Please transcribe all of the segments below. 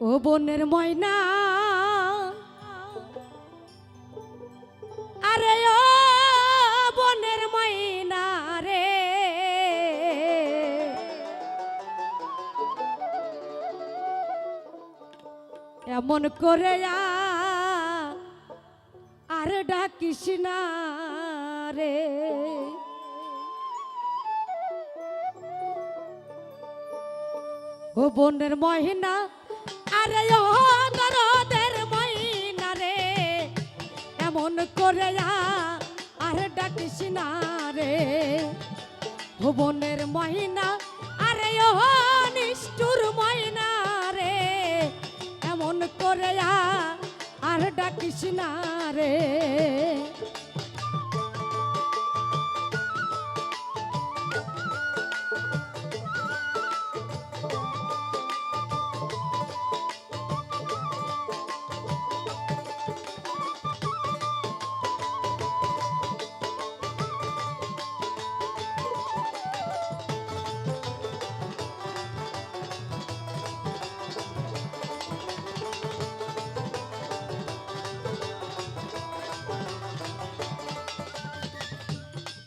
ও বনের ময়না, আরে ও বনের ময়না রে, এমন করে আর ডাকিস না রে। ও বনের ময়না, আরে ও দরদের ময়না রে, এমন করে আর ডাকিস না রে। ও বনের ময়না, আরে ও নিষ্ঠুর ময়না রে, এমন করে আর ডাকিস না রে।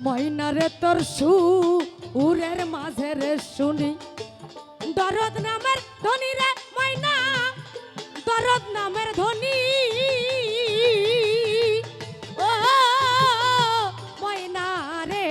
ময়না রে তোর সুরের মাঝে রে শুনি দরদ নামের ধনী রে ময়না, দরদ নামের ধনী। ও ময়না রে,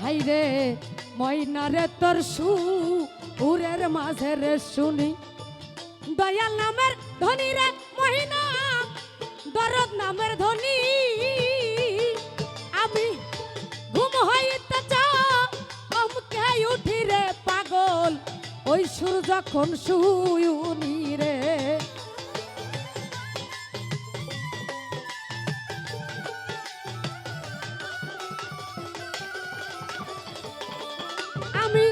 হাই রে ময়না রে তোর সুরের মাঝে রে শুনি দয়াল নামের ধনী রে ময়না, দরদ নামের ধনী। আমি ঘুম হইতে চমকে উঠি রে পাগল, ওই সুর যখন শুনি রে। আমি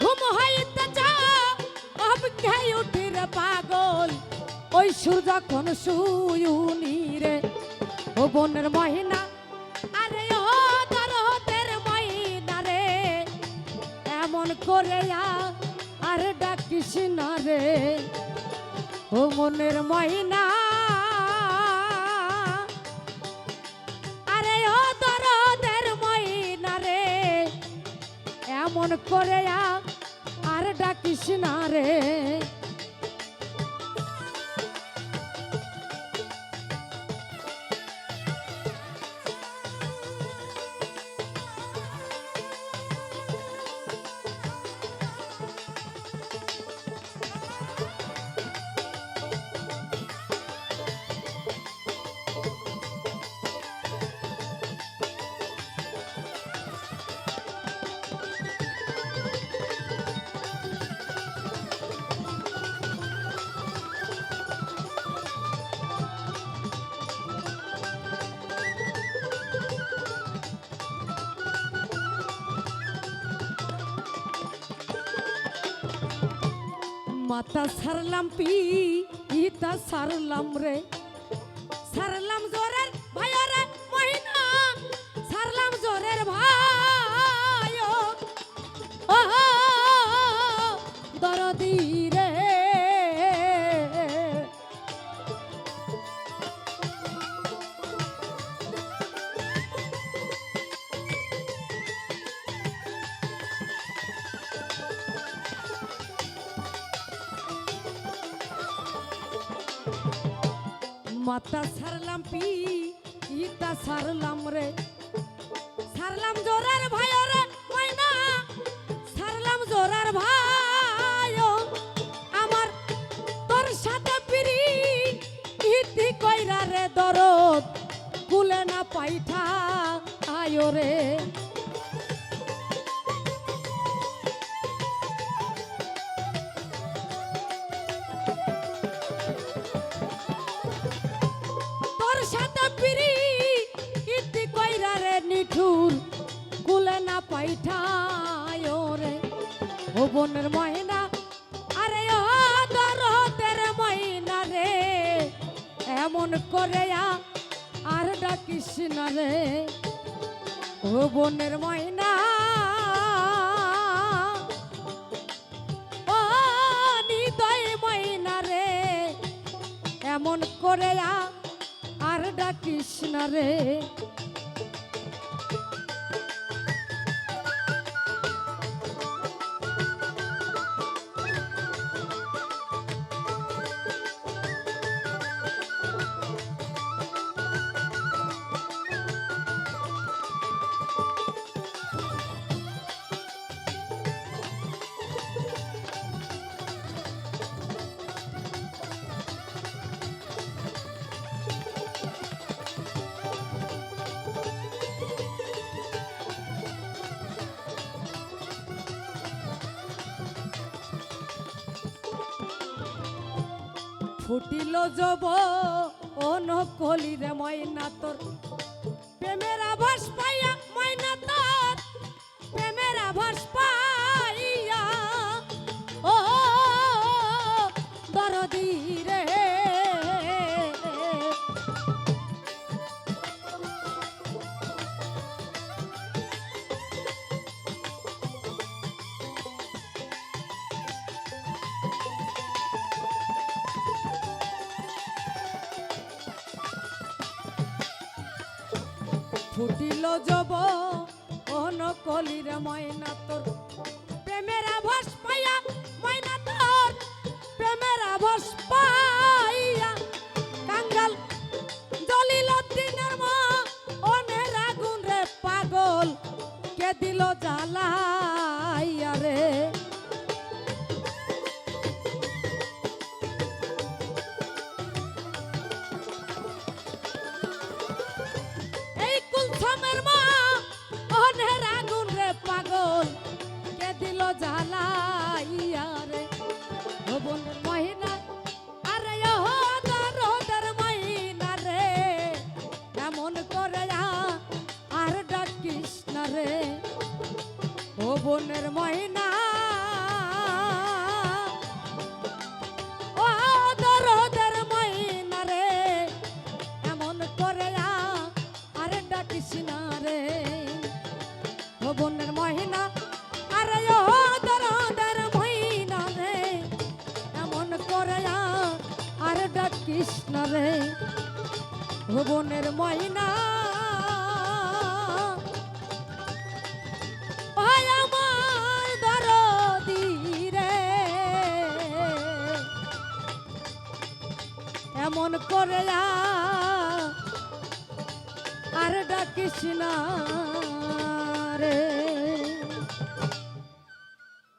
ঘুম হইতে চমকে উঠি রে পাগল, ওই সুর যখন শুনি রে। ও বনের ময়না, আরে ও দরদের ময়না রে, এমন করে আর ডাকিস না রে। ও মনের ময়না, আরে ও দরদের ময়না রে, এমন করে আর ডাকিস না রে। মাতা সারলাম পিতা সারলাম রে, সারলাম জোরের ভাই রে মহিনা, সারলাম জোরের ভাই ও দরদি রে। মাতা সারলাম পিতা সারলাম রে, সারলাম জোরের ভাই রে ময়না, সারলাম জোরের ভাই। আমার তোর সাথে প্রীতি কইরা রে দরদ কুলে না পাইঠা আয় রে। সাথে প্রীতি কইরা রে নিঠুর কুলে না পাইঠায় রে। ও বনের ময়না আরে ও দরদের ময়না রে এমন করে আর ডাকিস না রে ও বনের ময়না ও নিদয় ময়না রে এমন করে আর ডাকিস না রে ফুটিল যব অনকলি রে ময়না তোর প্রেমের আভাস পাইয়া ময়না তোর প্রেমের আভাস পাইয়া ও দরদি রে ফুটিল যব অনকলির ময়না তোর প্রেমের আভাস পাইয়া ময়না তোর প্রেমের আভাস পাইয়া কাঙ্গাল দলিল দিনের মা অনের আগুন রে পাগল কে দিল জ্বালাইয়া রে সমের মা অনের আগুন রে পাগল কে দিল জ্বালাইয়া রে ও বনের মহিনা আরে ও দরদের মহিনা রে এমন করে আর ডাকিস না রে ও বনের মহিনা ও দরদের মহিনা রে এমন করে ডাকিস না রে ও বনের মহিনা আরে ও দরদের মহিনা রে এমন করে আর ডাকিস না রে ও বনের মহিনা ওই আমার দরদি রে এমন করে আর ডাকিস না